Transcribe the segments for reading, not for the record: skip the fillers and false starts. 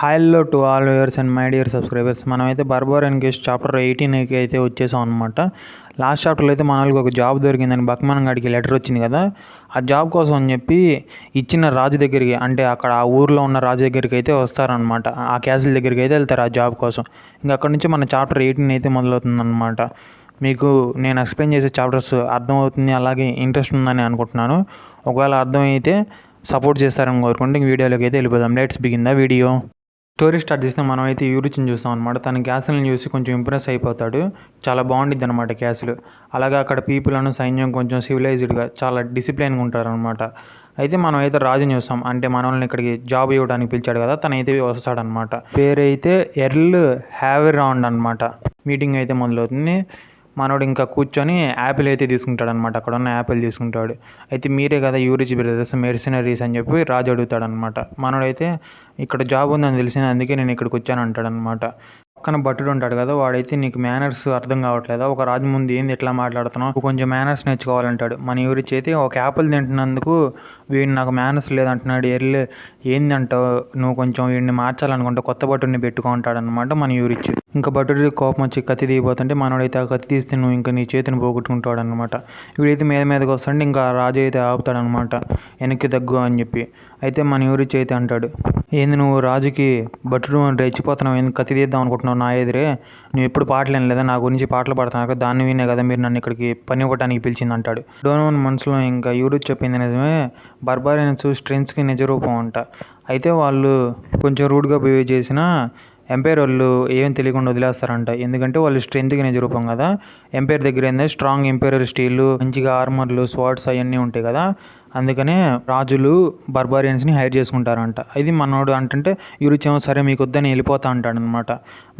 Hello to all viewers and my dear subscribers. మనమైతే Berber guest chapter 18కి అయితే వచ్చేసాం అనమాట. లాస్ట్ చాప్టర్లో అయితే మన వాళ్ళకి ఒక జాబ్ దొరికిందని బక్మన్ గాడికి లెటర్ వచ్చింది కదా. ఆ జాబ్ కోసం అని చెప్పి ఇచ్చిన రాజు దగ్గరికి, అంటే అక్కడ ఆ ఊర్లో ఉన్న రాజు దగ్గరికి అయితే వస్తారనమాట. ఆ క్యాసిల్ దగ్గరికి అయితే వెళ్తారు ఆ జాబ్ కోసం. ఇంకా అక్కడ నుంచి మన చాప్టర్ 18 అయితే మొదలవుతుంది అనమాట. మీకు నేను ఎక్స్ప్లెయిన్ చేసే చాప్టర్స్ అర్థమవుతుంది, అలాగే ఇంట్రెస్ట్ ఉందని అనుకుంటున్నాను. ఒకవేళ అర్థమైతే సపోర్ట్ చేస్తారని కోరుకుంటే వీడియోలోకి అయితే వెళ్ళిపోదాం. Let's begin the video. Story start చేస్తే మనం అయితే యూరిచ్ని చూస్తాం అనమాట. తన క్యాసిల్ని చూసి కొంచెం ఇంప్రెస్ అయిపోతాడు. చాలా బాగుండిద్ది అనమాట క్యాసిల్. అలాగే అక్కడ పీపుల్ సైన్యం కొంచెం సివిలైజ్డ్గా చాలా డిసిప్లైన్గా ఉంటారు అనమాట. అయితే మనం అయితే రాజుని చూస్తాం, అంటే మనల్ని ఇక్కడికి జాబ్ ఇవ్వడానికి పిలిచాడు కదా, తనైతే వస్తాడనమాట. పేరైతే ఎర్ల్ హ్యావెరాండ్ అనమాట. మీటింగ్ అయితే మొదలవుతుంది. మనోడు ఇంకా కూర్చొని యాపిల్ అయితే తీసుకుంటాడు అనమాట. అక్కడ ఉన్న యాపిల్ తీసుకుంటాడు. అయితే మీరే కదా యూరిచ్ బ్రదర్స్ మెర్సినరీస్ అని చెప్పి రాజు అడుగుతాడనమాట. మనోడైతే ఇక్కడ జాబ్ ఉందని తెలిసింది, అందుకే నేను ఇక్కడికి వచ్చాను అంటాడనమాట. పక్కన భట్టుడు ఉంటాడు కదా, వాడైతే నీకు మేనర్స్ అర్థం కావట్లేదా, ఒక రాజు ముందు ఏంది ఎట్లా మాట్లాడుతున్నావు, కొంచెం మేనర్స్ నేర్చుకోవాలంటాడు. మన యూరిచ్ అయితే ఒక యాపిల్ తింటున్నందుకు వీడిని నాకు మేనర్స్ లేదంటున్నాడు. ఎర్లే ఏందంటావు, నువ్వు కొంచెం వీడిని మార్చాలనుకుంటే కొత్త భట్టుడిని పెట్టుకుంటాడనమాట మన యూరిచ్. ఇంకా భట్టుడి కోపం వచ్చి కత్తి తీయబోతుంటే మనోడైతే ఆ కత్తి తీస్తే నువ్వు ఇంకా నీ చేతిని పోగొట్టుకుంటాడు అనమాట. వీడైతే మీదకి వస్తాడు. ఇంకా రాజు అయితే ఆపుతాడనమాట, వెనక్కి తగ్గు అని చెప్పి. అయితే మన యూరిచ్ అయితే అంటాడు, ఏంది నువ్వు రాజుకి భట్టుడు రెచ్చిపోతున్నావు, ఎందుకు కత్తి తీద్దాం అనుకుంటున్నావు నా ఎదురే, నువ్వు ఎప్పుడు పాటలేం లేదా, నా గురించి పాటలు పాడుతున్నావు కదా, దాన్ని వినే కదా మీరు నన్ను ఇక్కడికి పని ఇవ్వడానికి పిలిచింది అంటాడు. డోనోవన్ మనసులో ఇంకా యూరిచ్ చెప్పింది నిజమే, బర్బారియన్స్ స్ట్రెంగ్స్కి నిజరూపం అంట. అయితే వాళ్ళు కొంచెం రూడ్గా బిహేవ్ చేసినా ఎంపైర్ వాళ్ళు ఏం తెలియకుండా వదిలేస్తారంట. ఎందుకంటే వాళ్ళు స్ట్రెంత్కి నిజరూపం కదా. ఎంపైర్ దగ్గర ఏంటంటే స్ట్రాంగ్ ఎంపైరల్ స్టీల్, మంచిగా ఆర్మర్లు, స్వార్డ్స్ అవన్నీ ఉంటాయి కదా. అందుకనే రాజులు బర్బారియన్స్ని హైర్ చేసుకుంటారంట. ఇది మనోడు అంటే యూరిచ్ ఏమో సరే మీకు వద్దని వెళ్ళిపోతా అంటాడు అనమాట.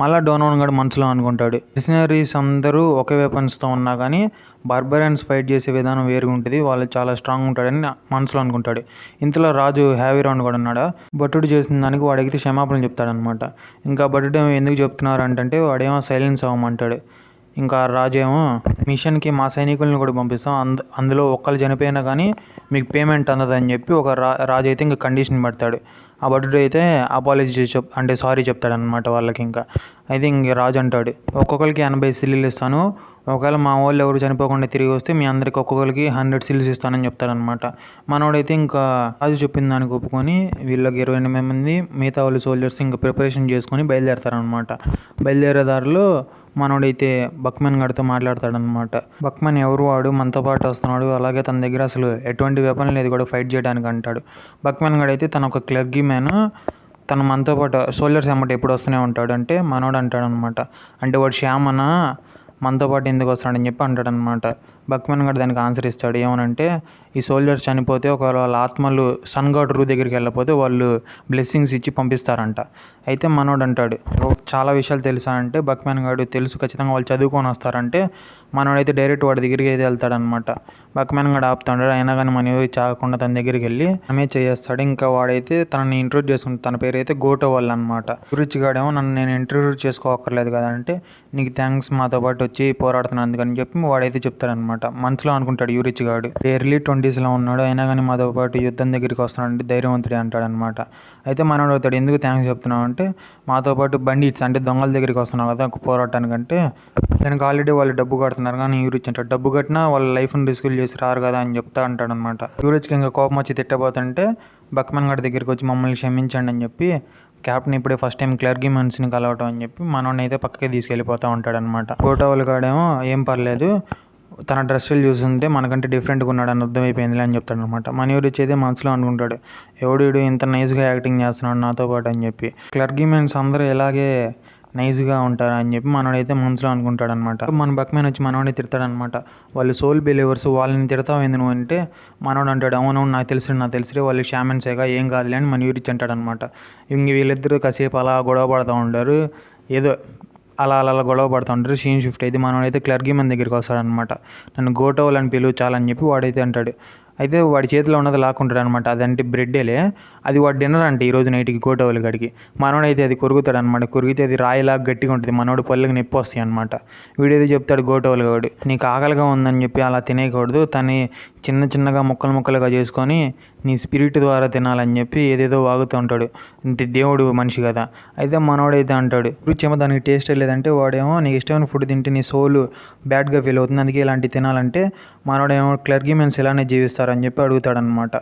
మళ్ళీ డోనోవన్ గడు మనసులో అనుకుంటాడు, మిషనరీస్ అందరూ ఒకే వెపన్స్తో ఉన్నా కానీ బర్బారియన్స్ ఫైట్ చేసే విధానం వేరుగా ఉంటుంది, వాళ్ళు చాలా స్ట్రాంగ్ ఉంటాడని మనసులో అనుకుంటాడు. ఇంతలో రాజు హ్యావీరాండ్ కూడా ఉన్నాడా. భట్టుడు చేసిన దానికి వాడికి క్షమాపణలు చెప్తాడనమాట. ఇంకా భట్టుడు ఎందుకు చెప్తున్నారు అంటే వాడేమో సైలెన్స్ అవ్వమంటాడు. ఇంకా రాజు ఏమో మిషన్కి మా సైనికులను కూడా పంపిస్తాం, అందులో ఒక్కళ్ళు చనిపోయినా కానీ మీకు పేమెంట్ అందదని చెప్పి ఒక రాజు అయితే ఇంకా కండిషన్ పెడతాడు. ఆ భటుడు అయితే అపాలజీ అంటే సారీ చెప్తాడనమాట వాళ్ళకి. ఇంకా అయితే ఇంక రాజు అంటాడు, ఒక్కొక్కరికి 80 సిల్లులు ఇస్తాను, ఒకవేళ మా వాళ్ళు ఎవరు చనిపోకుండా తిరిగి వస్తే మీ అందరికి ఒక్కొక్కరికి 100 సిల్స్ ఇస్తానని చెప్తాడనమాట. మనోడైతే ఇంకా రాజు చెప్పిన దానికి ఒప్పుకొని వీళ్ళకి 28 మంది, మిగతా వాళ్ళు సోల్జర్స్ ఇంకా ప్రిపరేషన్ చేసుకొని బయలుదేరతారనమాట. బయలుదేరే దారిలో మనోడైతే బక్మెన్ గడితో మాట్లాడతాడనమాట. బక్మెన్ ఎవరు, వాడు మనతో పాటు వస్తున్నాడు, అలాగే తన దగ్గర అసలు ఎటువంటి వెపన్ లేదు కూడా ఫైట్ చేయడానికి అంటాడు. బక్మెన్ గడైతే తన ఒక క్లర్గీ మ్యాన్, తను మనతో పాటు సోల్జర్స్ అమ్మట ఎప్పుడు వస్తూనే ఉంటాడు అంటే మనోడు అంటాడనమాట. అంటే వాడు శ్యామన మనతో పాటు ఎందుకు వస్తాడని చెప్పి అంటాడనమాట. బక్మెన్ గడ్ దానికి ఆన్సర్ ఇస్తాడు, ఏమనంటే ఈ సోల్జర్స్ చనిపోతే ఒకవేళ వాళ్ళ ఆత్మలు సన్ గాడ్ రూ దగ్గరికి వెళ్ళకపోతే వాళ్ళు బ్లెస్సింగ్స్ ఇచ్చి పంపిస్తారంట. అయితే మనోడు అంటాడు, చాలా విషయాలు తెలుసా అంటే బక్మెన్ గాడు తెలుసు, ఖచ్చితంగా వాళ్ళు చదువుకొని వస్తారంటే మనోడైతే డైరెక్ట్ వాడి దగ్గరికి అయితే వెళ్తాడనమాట. బక్మెన్ గాడు ఆపుతాడు, అయినా కానీ మన ఎవరు చాకుండా తన దగ్గరికి వెళ్ళి ఆమె చేస్తాడు. ఇంకా వాడైతే తనని ఇంట్రొడ్యూస్ చేసుకుంటాడు. తన పేరు అయితే గోటో వల్ల అనమాట. యూరిచ్ గాడేమో నన్ను నేను ఇంట్రొడ్యూస్ చేసుకోవక్కర్లేదు కదా అంటే నీకు థ్యాంక్స్ మాతో పాటు వచ్చి పోరాడుతున్నాను అందుకని చెప్పి వాడైతే చెప్తాడనమాట. మనసులో అనుకుంటాడు యూరిచ్ గాడు, ఎర్లీ 20sలో ఉన్నాడు, అయినా కానీ మాతో పాటు యుద్ధం దగ్గరికి వస్తున్నాడంటే ధైర్యవంతుడే అంటాడనమాట. అయితే మనోడు అవుతాడు, ఎందుకు థ్యాంక్స్ చెప్తున్నావు అంటే మాతో పాటు బండిట్స్ అంటే దొంగల దగ్గరికి వస్తున్నావు కదా పోరాటానికంటే దానికి ఆల్రెడీ వాళ్ళు డబ్బు కడుతున్నారు కానీ యూరిచ్ అంటాడు డబ్బు కట్టినా వాళ్ళ లైఫ్ని రిస్కులు చేసి రారు కదా అని చెప్తా అంటాడనమాట. యూరిచ్కి ఇంకా కోపం వచ్చి తిట్టబోతుంటే బక్మెన్ గారి దగ్గరికి వచ్చి మమ్మల్ని క్షమించండి అని చెప్పి క్యాప్టెన్ ఇప్పుడే ఫస్ట్ టైం క్లర్గీ మనిషిని కలవటం అని చెప్పి మనోడిని అయితే పక్కకి తీసుకెళ్ళిపోతూ ఉంటాడనమాట. గోటావల్ గాడేమో ఏం పర్లేదు, తన డ్రెస్సులు చూస్తుంటే మనకంటే డిఫరెంట్గా ఉన్నాడు అని అర్థమైపోయింది అని చెప్తాడు అనమాట. మన యూరిచ్ అయితే మనసులో అనుకుంటాడు, ఎవడు ఇంత నైస్గా యాక్టింగ్ చేస్తున్నాడు నాతో పాటు అని చెప్పి. క్లర్గీమెన్స్ అందరూ ఇలాగే నైస్గా ఉంటారు అని చెప్పి మనోడైతే మనసులో అనుకుంటాడు అనమాట. మన బక్మెన్ వచ్చి మనోడే తిడతాడనమాట, వాళ్ళు సోల్ బిలీవర్స్, వాళ్ళని తిడతావు ఏంది నువ్వు అంటే మనోడు అంటాడు, అవునవును నాకు తెలుసు వాళ్ళు షామన్సేగా ఏం కాదులే అని మన యూరిచ్ అంటాడనమాట. ఇంక వీళ్ళిద్దరూ కాసేపు అలా గొడవ పడుతూ ఉంటారు, ఏదో అలా గొడవ పడుతూ ఉంటారు. సీన్ షిఫ్ట్ అయితే మనోడైతే క్లర్గీ మన దగ్గరికి వస్తాడనమాట. నన్ను గోటోవల్ అని పిలువు చాలని చెప్పి వాడైతే అంటాడు. అయితే వాడి చేతిలో ఉన్నది లాక్కుంటాడు అనమాట. అదంటే బ్రెడ్డేలే. అది వాడు డిన్నర్ అంటే ఈరోజు నైట్కి గోటోవల్ గడికి. మనోడైతే అది కొరుకుతాడు అనమాట. కొరికితే అది రాయిలాగా గట్టిగా ఉంటుంది. మనోడు పళ్ళకి నొప్పి వస్తాయి అనమాట. వీడేదో చెప్తాడు గోటోవల్ గాడు, నీకు ఆకలిగా ఉందని చెప్పి అలా తినేయకూడదు, తని చిన్న చిన్నగా ముక్కలు ముక్కలుగా చేసుకొని నీ స్పిరిట్ ద్వారా తినాలని చెప్పి ఏదేదో వాగుతూ ఉంటాడు. అంటే దేవుడు మనిషి కదా. అయితే మనోడైతే అంటాడు, రుచేమో దానికి టేస్ట్ లేదంటే వాడేమో నీకు ఇష్టమైన ఫుడ్ తింటే నీ సోల్ బ్యాడ్గా ఫీల్ అవుతుంది, అందుకే ఇలాంటివి తినాలంటే మనోడేమో క్లర్గిమెన్స్ ఇలానే జీవిస్తారని చెప్పి అడుగుతాడనమాట.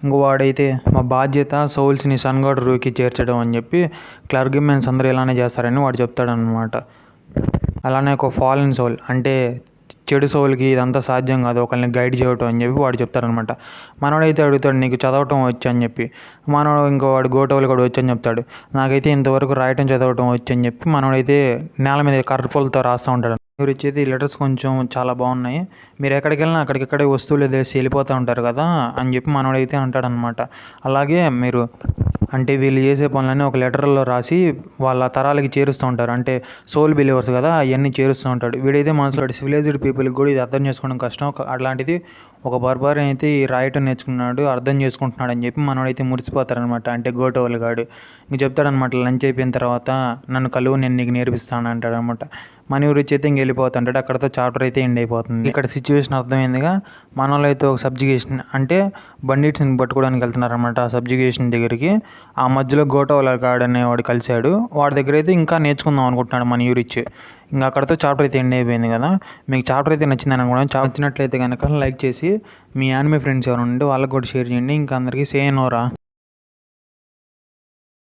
ఇంకో వాడైతే మా బాధ్యత సోల్స్ని సన్గాడ్ రూకి చేర్చడం అని చెప్పి క్లర్గిమెన్స్ అందరూ ఇలానే చేస్తారని వాడు చెప్తాడనమాట. అలానే ఒక ఫాలెన్ సోల్ అంటే చెడు సోల్కి ఇదంతా సాధ్యం కాదు, ఒకరిని గైడ్ చేయటం అని చెప్పి వాడు చెప్తారనమాట. మనోడైతే అడుగుతాడు, నీకు చదవటం వచ్చు అని చెప్పి. మనోడు ఇంకో వాడు గోటోవల్ కూడా వచ్చని చెప్తాడు, నాకైతే ఇంతవరకు రాయటం చదవటం వచ్చు అని చెప్పి మనోడైతే నేల మీద కర్రపులతో రాస్తూ ఉంటాడు. మీరు ఇచ్చేది లెటర్స్ కొంచెం చాలా బాగున్నాయి, మీరు ఎక్కడికి వెళ్ళినా అక్కడికక్కడే వస్తువులు తెలిసి వెళ్ళిపోతూ ఉంటారు కదా అని చెప్పి మనోడైతే అంటాడనమాట. అలాగే మీరు అంటే వీళ్ళు చేసే పనులన్నీ ఒక లెటర్లో రాసి వాళ్ళ తరాలకి చేరుస్తూ ఉంటారు. అంటే సోల్ బిలీవర్స్ కదా, అవన్నీ చేరుస్తూ ఉంటాడు. వీడైతే మనసులో సివిలైజ్డ్ పీపుల్కి కూడా ఇది అర్థం చేసుకోవడం కష్టం, అట్లాంటిది ఒక బర్బారియన్ అయితే ఈ రాయటం నేర్చుకున్నాడు, అర్థం చేసుకుంటున్నాడు అని చెప్పి మనోడైతే మురిసిపోతారనమాట. అంటే గోటోవల్ గాడు ఇంక చెప్తాడనమాట, లంచ్ అయిపోయిన తర్వాత నన్ను కలువు, నేను నీకు నేర్పిస్తాను అంటాడనమాట. మన ఊరి అయితే ఇంక వెళ్ళిపోతుంటాడు. అక్కడతో చాప్టర్ అయితే ఎండ్ అయిపోతుంది. ఇక్కడ సిచ్యువేషన్ అర్థమైందిగా. మన వాళ్ళు అయితే ఒక సబ్జిగేషన్ అంటే బండిట్స్ని పట్టుకోవడానికి వెళ్తున్నారనమాట ఆ సబ్జిగేషన్ దగ్గరికి. ఆ మధ్యలో గోటోవల్ గాడు అనేవాడు కలిశాడు. వాడి దగ్గర అయితే ఇంకా నేర్చుకుందాం అనుకుంటున్నాడు మన యూరిచ్. ఇంకా అక్కడతో చాప్టర్ అయితే ఎండ్ అయిపోయింది కదా. మీకు చాప్టర్ అయితే నచ్చిందని అనుకోవడం, నచ్చినట్లయితే కనుక లైక్ చేసి మీ యానిమే ఫ్రెండ్స్ ఎవరు ఉంటే వాళ్ళకి కూడా షేర్ చేయండి. ఇంకా అందరికీ సే నోరా.